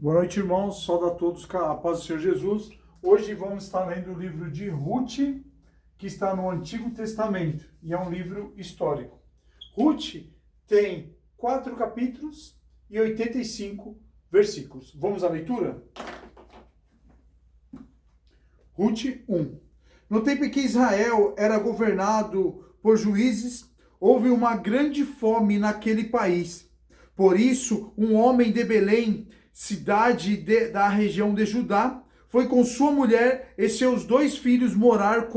Boa noite, irmãos. Saúde a todos com a paz do Senhor Jesus. Hoje vamos estar lendo o livro de Ruth, que está no Antigo Testamento, e é um livro histórico. Ruth tem 4 capítulos e 85 versículos. Vamos à leitura? Ruth 1. No tempo em que Israel era governado por juízes, houve uma grande fome naquele país. Por isso, um homem de Belém, cidade da região de Judá, foi com sua mulher e seus 2 filhos morar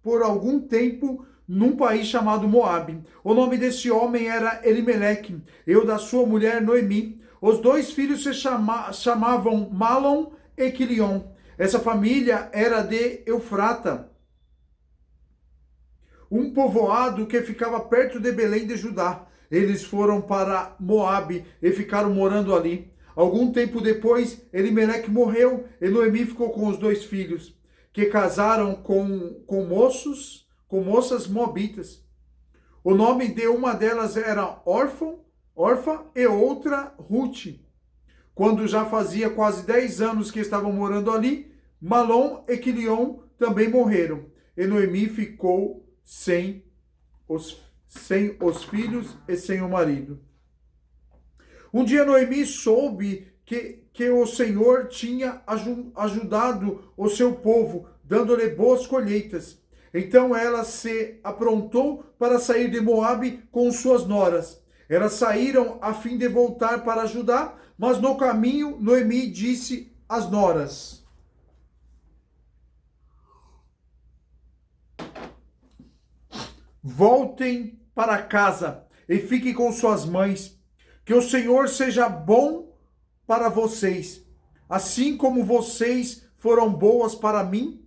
por algum tempo num país chamado Moabe. O nome desse homem era Elimeleque, e o da sua mulher Noemi. Os 2 filhos se chamavam Malom e Quilion. Essa família era de Eufrata, um povoado que ficava perto de Belém de Judá. Eles foram para Moabe e ficaram morando ali. Algum tempo depois, Elimeleque morreu e Noemi ficou com os 2 filhos, que casaram com moças moabitas. O nome de uma delas era Orfa e outra Ruth. Quando já fazia quase 10 anos que estavam morando ali, Malom e Quilion também morreram. E Noemi ficou sem os filhos e sem o marido. Um dia Noemi soube que o Senhor tinha ajudado o seu povo, dando-lhe boas colheitas. Então ela se aprontou para sair de Moabe com suas noras. Elas saíram a fim de voltar para Judá, mas no caminho Noemi disse às noras: voltem para casa e fiquem com suas mães. Que o Senhor seja bom para vocês, assim como vocês foram boas para mim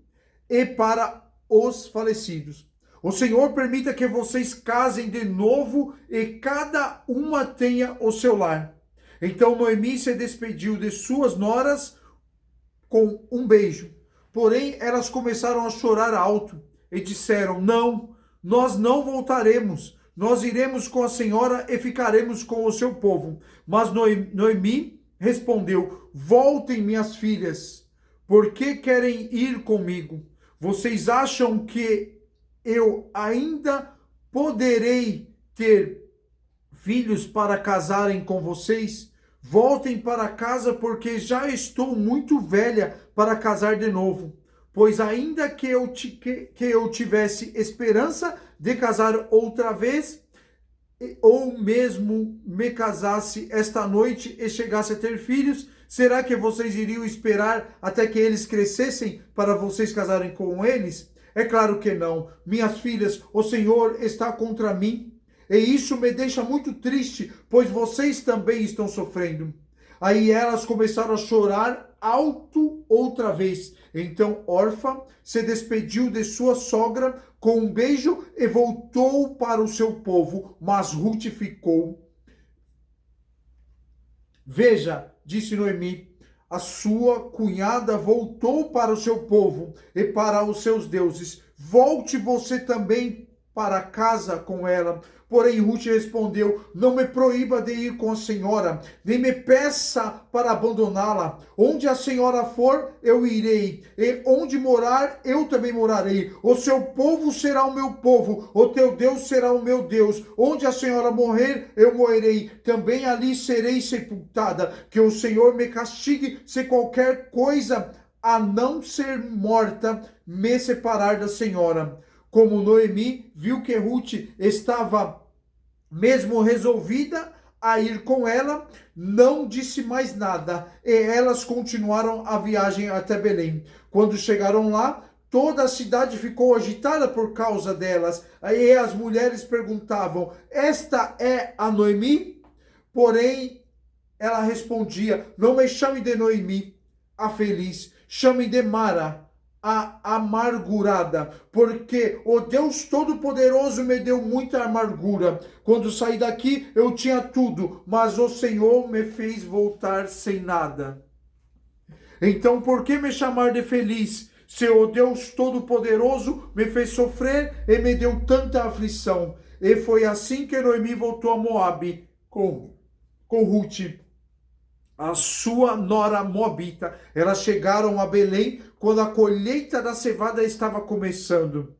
e para os falecidos. O Senhor permita que vocês casem de novo e cada uma tenha o seu lar. Então Noemi se despediu de suas noras com um beijo. Porém, elas começaram a chorar alto e disseram: não, nós não voltaremos. Nós iremos com a senhora e ficaremos com o seu povo. Mas Noemi respondeu: voltem, minhas filhas. Por que querem ir comigo? Vocês acham que eu ainda poderei ter filhos para casarem com vocês? Voltem para casa, porque já estou muito velha para casar de novo. Pois ainda que eu tivesse esperança de casar outra vez, ou mesmo me casasse esta noite e chegasse a ter filhos, será que vocês iriam esperar até que eles crescessem para vocês casarem com eles? É claro que não. Minhas filhas, o Senhor está contra mim, e isso me deixa muito triste, pois vocês também estão sofrendo. Aí elas começaram a chorar alto outra vez. Então Orfa se despediu de sua sogra com um beijo e voltou para o seu povo, mas Ruth ficou. Veja, disse Noemi, a sua cunhada voltou para o seu povo e para os seus deuses. Volte você também para casa com ela. Porém, Ruth respondeu: não me proíba de ir com a senhora, nem me peça para abandoná-la. Onde a senhora for, eu irei, e onde morar, eu também morarei. O seu povo será o meu povo, o teu Deus será o meu Deus. Onde a senhora morrer, eu morrerei, também ali serei sepultada. Que o Senhor me castigue se qualquer coisa, a não ser morta, me separar da senhora. Como Noemi viu que Ruth estava mesmo resolvida a ir com ela, não disse mais nada, e elas continuaram a viagem até Belém. Quando chegaram lá, toda a cidade ficou agitada por causa delas. Aí as mulheres perguntavam: esta é a Noemi? Porém, ela respondia: não me chamem de Noemi, a feliz, chamem de Mara, a amargurada, porque o Deus Todo-Poderoso me deu muita amargura. Quando saí daqui, eu tinha tudo, mas o Senhor me fez voltar sem nada. Então, por que me chamar de feliz, se o Deus Todo-Poderoso me fez sofrer e me deu tanta aflição? E foi assim que Noemi voltou a Moabe com Ruth. a sua nora moabita. Elas chegaram a Belém quando a colheita da cevada estava começando.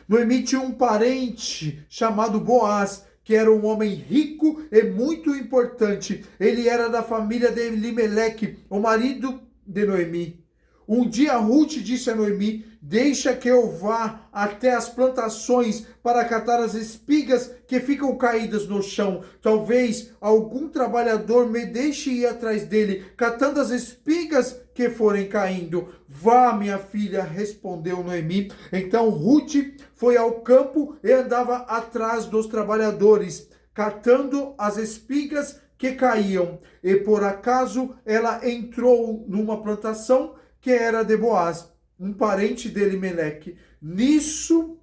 Noemi tinha um parente chamado Boaz, que era um homem rico e muito importante. Ele era da família de Elimeleque, o marido de Noemi. Um dia Ruth disse a Noemi: deixa que eu vá até as plantações para catar as espigas que ficam caídas no chão. Talvez algum trabalhador me deixe ir atrás dele, catando as espigas que forem caindo. Vá, minha filha, respondeu Noemi. Então Ruth foi ao campo e andava atrás dos trabalhadores, catando as espigas que caíam. E por acaso ela entrou numa plantação que era de Boaz, um parente de Elimeleque. Nisso,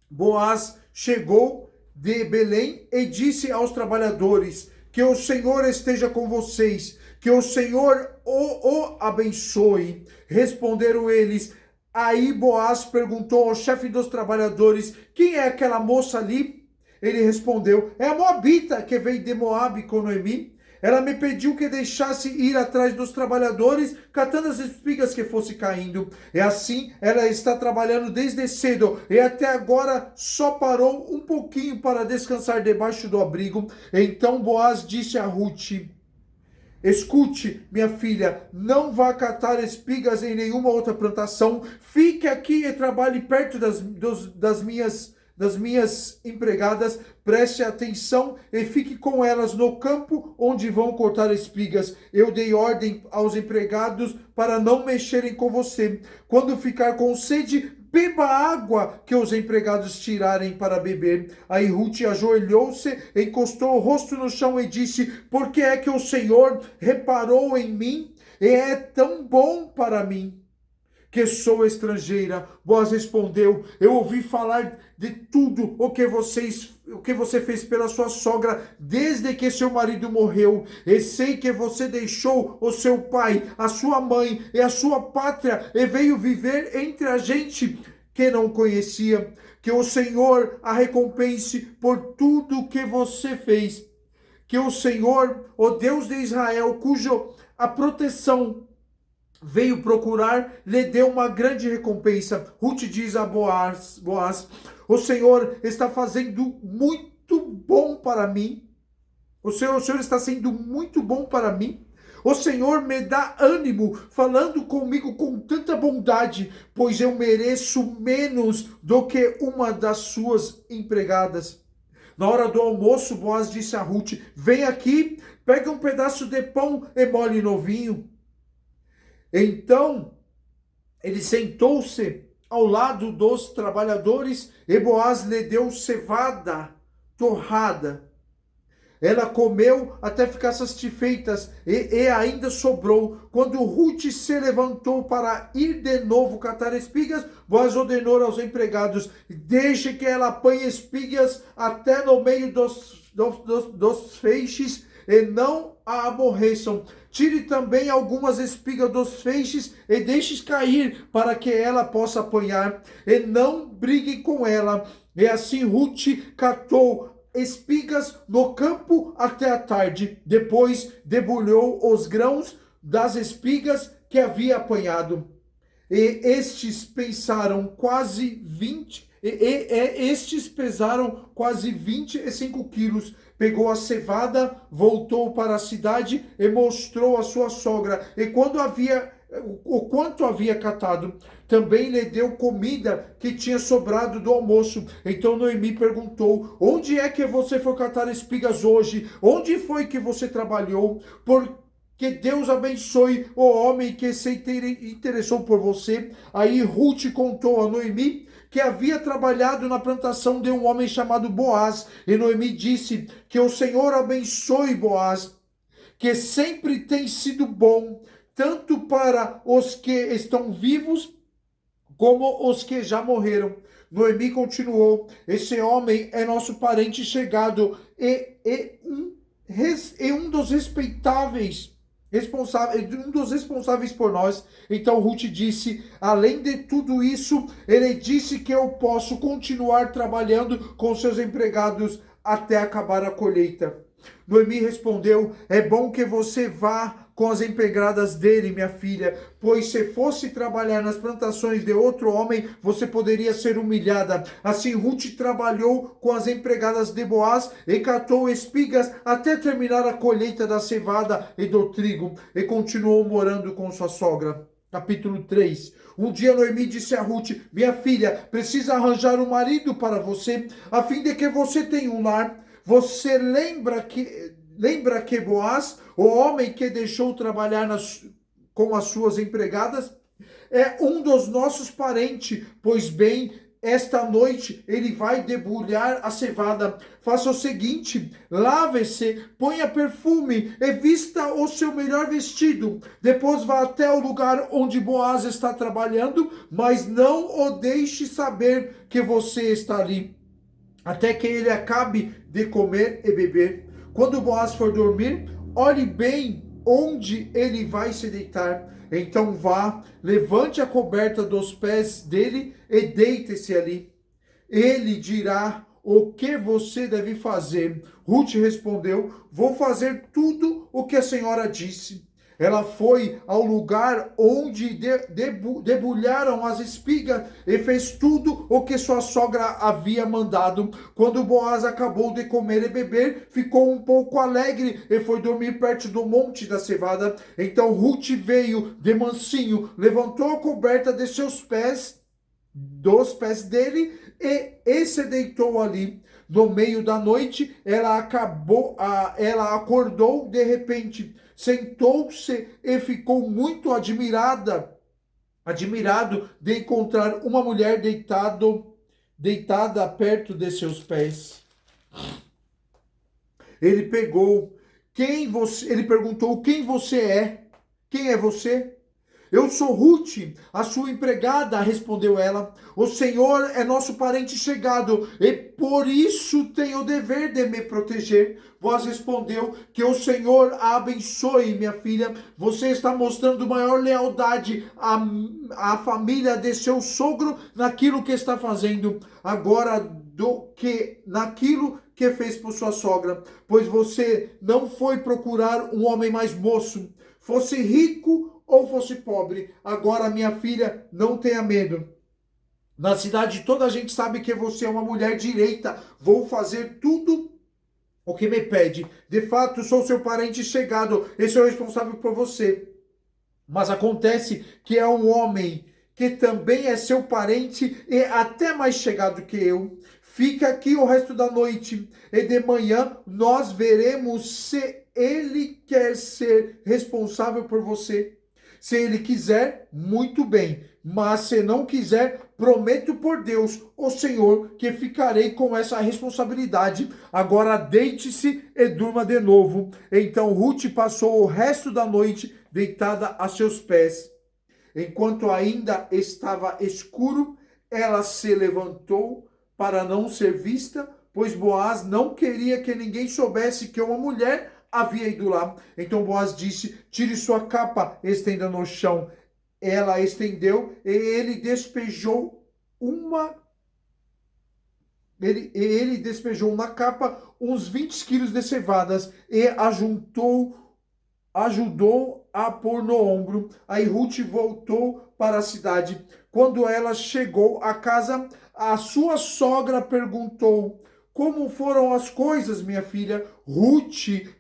Boaz chegou de Belém e disse aos trabalhadores: que o Senhor esteja com vocês, que o Senhor o abençoe. Responderam eles. Aí Boaz perguntou ao chefe dos trabalhadores: quem é aquela moça ali? Ele respondeu: é a moabita que veio de Moabe com Noemi. Ela me pediu que deixasse ir atrás dos trabalhadores, catando as espigas que fosse caindo. E assim, ela está trabalhando desde cedo e até agora só parou um pouquinho para descansar debaixo do abrigo. Então Boaz disse a Ruth: escute, minha filha, não vá catar espigas em nenhuma outra plantação. Fique aqui e trabalhe perto das minhas empregadas. Preste atenção e fique com elas no campo onde vão cortar espigas. Eu dei ordem aos empregados para não mexerem com você. Quando ficar com sede, beba a água que os empregados tirarem para beber. Aí Ruth ajoelhou-se, encostou o rosto no chão e disse: por que é que o Senhor reparou em mim e é tão bom para mim, que sou estrangeira? Boaz respondeu: eu ouvi falar de tudo o que você fez pela sua sogra desde que seu marido morreu. E sei que você deixou o seu pai, a sua mãe e a sua pátria e veio viver entre a gente que não conhecia. Que o Senhor a recompense por tudo que você fez. Que o Senhor, o Deus de Israel, cujo a proteção veio procurar, lhe deu uma grande recompensa. Ruth diz a Boaz: o Senhor está fazendo muito bom para mim. O Senhor está sendo muito bom para mim. O Senhor me dá ânimo, falando comigo com tanta bondade, pois eu mereço menos do que uma das suas empregadas. Na hora do almoço, Boaz disse a Ruth: vem aqui, pega um pedaço de pão e molhe no vinho. Então, ele sentou-se ao lado dos trabalhadores e Boaz lhe deu cevada torrada. Ela comeu até ficar satisfeita e ainda sobrou. Quando Ruth se levantou para ir de novo catar espigas, Boaz ordenou aos empregados: deixe que ela apanhe espigas até no meio dos feixes e não a aborreçam. Tire também algumas espigas dos feixes e deixe cair para que ela possa apanhar, e não brigue com ela. E assim Ruth catou espigas no campo até a tarde. Depois debulhou os grãos das espigas que havia apanhado. E estes pesaram quase 25 quilos. Pegou a cevada, voltou para a cidade e mostrou à sua sogra e o quanto havia catado. Também lhe deu comida que tinha sobrado do almoço. Então Noemi perguntou: onde é que você foi catar espigas hoje? Onde foi que você trabalhou? Que Deus abençoe o homem que se interessou por você. Aí Ruth contou a Noemi que havia trabalhado na plantação de um homem chamado Boaz. E Noemi disse: que o Senhor abençoe Boaz, que sempre tem sido bom, tanto para os que estão vivos, como os que já morreram. Noemi continuou: esse homem é nosso parente chegado e um dos responsáveis por nós. Então Ruth disse: além de tudo isso, ele disse que eu posso continuar trabalhando com seus empregados até acabar a colheita. Noemi respondeu: é bom que você vá com as empregadas dele, minha filha, pois se fosse trabalhar nas plantações de outro homem, você poderia ser humilhada. Assim Ruth trabalhou com as empregadas de Boaz e catou espigas até terminar a colheita da cevada e do trigo, e continuou morando com sua sogra. Capítulo 3. Um dia Noemi disse a Ruth: minha filha, precisa arranjar um marido para você, a fim de que você tenha um lar. Você lembra que Boaz, o homem que deixou trabalhar com as suas empregadas, é um dos nossos parentes? Pois bem, esta noite ele vai debulhar a cevada. Faça o seguinte: lave-se, ponha perfume e vista o seu melhor vestido. Depois vá até o lugar onde Boaz está trabalhando, mas não o deixe saber que você está ali, até que ele acabe de comer e beber. Quando Boaz for dormir, olhe bem onde ele vai se deitar. Então vá, levante a coberta dos pés dele e deite-se ali. Ele dirá o que você deve fazer. Ruth respondeu: vou fazer tudo o que a senhora disse. Ela foi ao lugar onde debulharam as espigas e fez tudo o que sua sogra havia mandado. Quando Boaz acabou de comer e beber, ficou um pouco alegre e foi dormir perto do monte da cevada. Então Ruth veio de mansinho, levantou a coberta de seus pés, dos pés dele, e se deitou ali. No meio da noite, ela acordou de repente, sentou-se e ficou muito admirado de encontrar uma mulher deitada perto de seus pés. Ele perguntou: quem você é? Quem é você? Eu sou Ruth, a sua empregada, respondeu ela. O Senhor é nosso parente chegado e por isso tem o dever de me proteger. Boaz respondeu: que o Senhor a abençoe, minha filha. Você está mostrando maior lealdade à família de seu sogro naquilo que está fazendo agora do que naquilo que fez por sua sogra, pois você não foi procurar um homem mais moço, fosse rico ou fosse pobre. Agora, minha filha, não tenha medo. Na cidade toda a gente sabe que você é uma mulher direita. Vou fazer tudo o que me pede. De fato, sou seu parente chegado e sou responsável por você. Mas acontece que é um homem que também é seu parente e até mais chegado que eu. Fica aqui o resto da noite e de manhã nós veremos se ele quer ser responsável por você. Se ele quiser, muito bem. Mas se não quiser, prometo por Deus, o Senhor, que ficarei com essa responsabilidade. Agora deite-se e durma de novo. Então Ruth passou o resto da noite deitada a seus pés. Enquanto ainda estava escuro, ela se levantou para não ser vista, pois Boaz não queria que ninguém soubesse que uma mulher havia ido lá. Então Boaz disse: tire sua capa e estenda no chão. Ela estendeu e ele despejou na capa uns 20 quilos de cevadas e ajudou a pôr no ombro. Aí Ruth voltou para a cidade. Quando ela chegou à casa, a sua sogra perguntou: como foram as coisas, minha filha? Ruth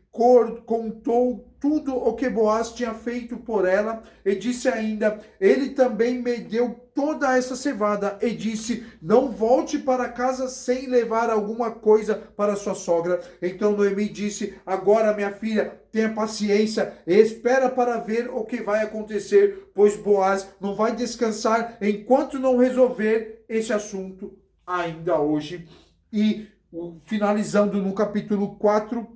contou tudo o que Boaz tinha feito por ela e disse ainda: ele também me deu toda essa cevada, e disse: não volte para casa sem levar alguma coisa para sua sogra. Então Noemi disse: agora, minha filha, tenha paciência e espera para ver o que vai acontecer, pois Boaz não vai descansar enquanto não resolver esse assunto ainda hoje. E finalizando no capítulo 4,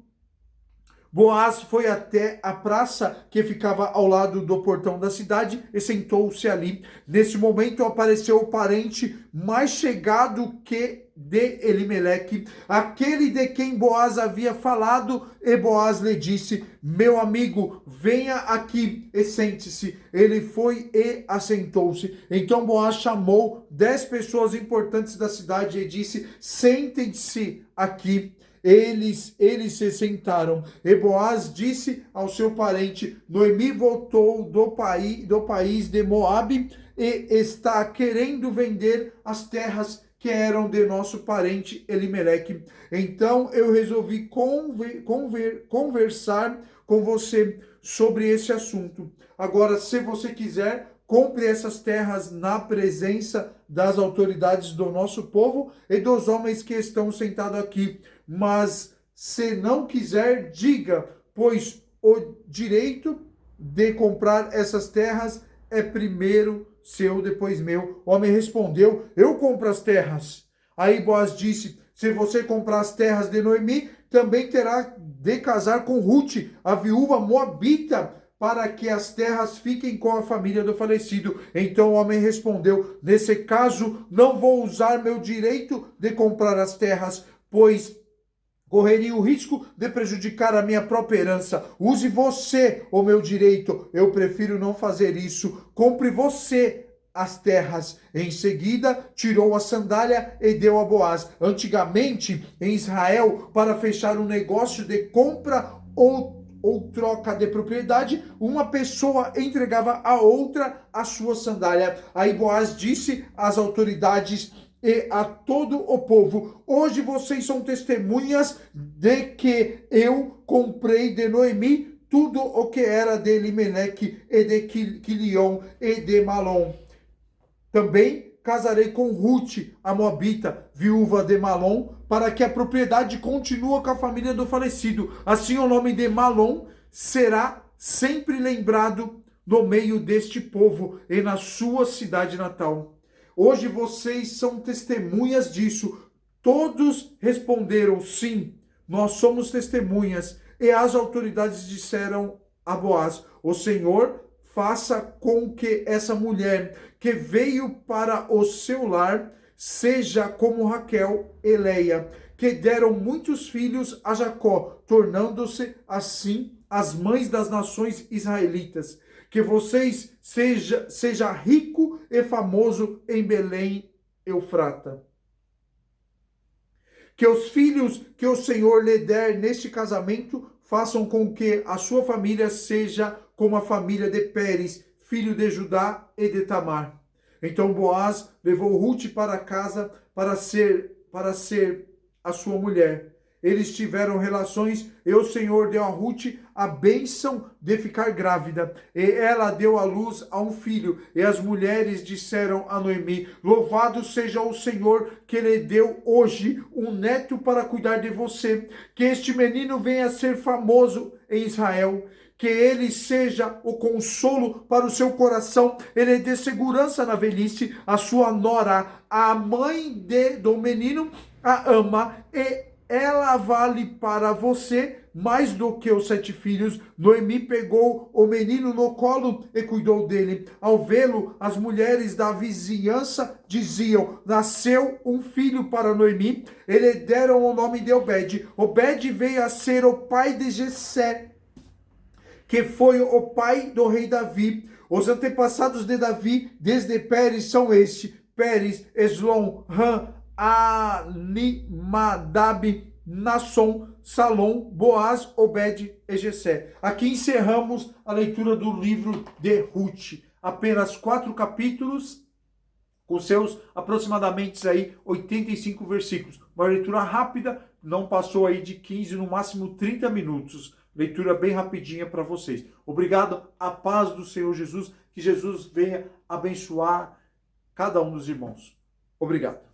Boaz foi até a praça que ficava ao lado do portão da cidade e sentou-se ali. Nesse momento apareceu o parente mais chegado de Elimeleque, aquele de quem Boaz havia falado, e Boaz lhe disse: meu amigo, venha aqui e sente-se. Ele foi e assentou-se. Então Boaz chamou 10 pessoas importantes da cidade e disse: sentem-se aqui. Eles se sentaram. E Boaz disse ao seu parente: Noemi voltou do país de Moabe e está querendo vender as terras que eram de nosso parente Elimeleque. Então eu resolvi conversar com você sobre esse assunto. Agora, se você quiser, compre essas terras na presença das autoridades do nosso povo e dos homens que estão sentados aqui. Mas se não quiser, diga, pois o direito de comprar essas terras é primeiro seu, depois meu. O homem respondeu: eu compro as terras. Aí Boaz disse: se você comprar as terras de Noemi, também terá de casar com Ruth, a viúva moabita, para que as terras fiquem com a família do falecido. Então o homem respondeu: nesse caso, não vou usar meu direito de comprar as terras, pois correria o risco de prejudicar a minha própria herança. Use você o meu direito. Eu prefiro não fazer isso. Compre você as terras. Em seguida, tirou a sandália e deu a Boaz. Antigamente, em Israel, para fechar um negócio de compra ou troca de propriedade, uma pessoa entregava a outra a sua sandália. Aí Boaz disse às autoridades e a todo o povo: hoje vocês são testemunhas de que eu comprei de Noemi tudo o que era de Elimeleque e de Quilion e de Malom. Também casarei com Ruth, a moabita, viúva de Malom, para que a propriedade continue com a família do falecido. Assim o nome de Malom será sempre lembrado no meio deste povo e na sua cidade natal. Hoje vocês são testemunhas disso. Todos responderam: sim, nós somos testemunhas. E as autoridades disseram a Boaz: o Senhor faça com que essa mulher que veio para o seu lar seja como Raquel e Leia, que deram muitos filhos a Jacó, tornando-se assim as mães das nações israelitas. Que vocês seja rico e famoso em Belém, Eufrata. Que os filhos que o Senhor lhe der neste casamento façam com que a sua família seja como a família de Pérez, filho de Judá e de Tamar. Então Boaz levou Ruth para casa para ser a sua mulher. Eles tiveram relações e o Senhor deu a Ruth a bênção de ficar grávida. E ela deu à luz a um filho. E as mulheres disseram a Noemi: louvado seja o Senhor que lhe deu hoje um neto para cuidar de você. Que este menino venha a ser famoso em Israel. Que ele seja o consolo para o seu coração. Ele dê segurança na velhice. A sua nora, a mãe do menino, a ama e ela vale para você mais do que os 7 filhos. Noemi pegou o menino no colo e cuidou dele. Ao vê-lo, as mulheres da vizinhança diziam: nasceu um filho para Noemi. Eles deram o nome de Obed. Obed veio a ser o pai de Jessé, que foi o pai do rei Davi. Os antepassados de Davi, desde Pérez, são estes: Pérez, Eslom, Ram, Animadab, Nasson, Salom, Boaz, Obed e Jessé. Aqui encerramos a leitura do livro de Ruth. Apenas 4 capítulos, com seus aproximadamente aí 85 versículos. Uma leitura rápida, não passou aí de 15, no máximo 30 minutos. Leitura bem rapidinha para vocês. Obrigado, a paz do Senhor Jesus, que Jesus venha abençoar cada um dos irmãos. Obrigado.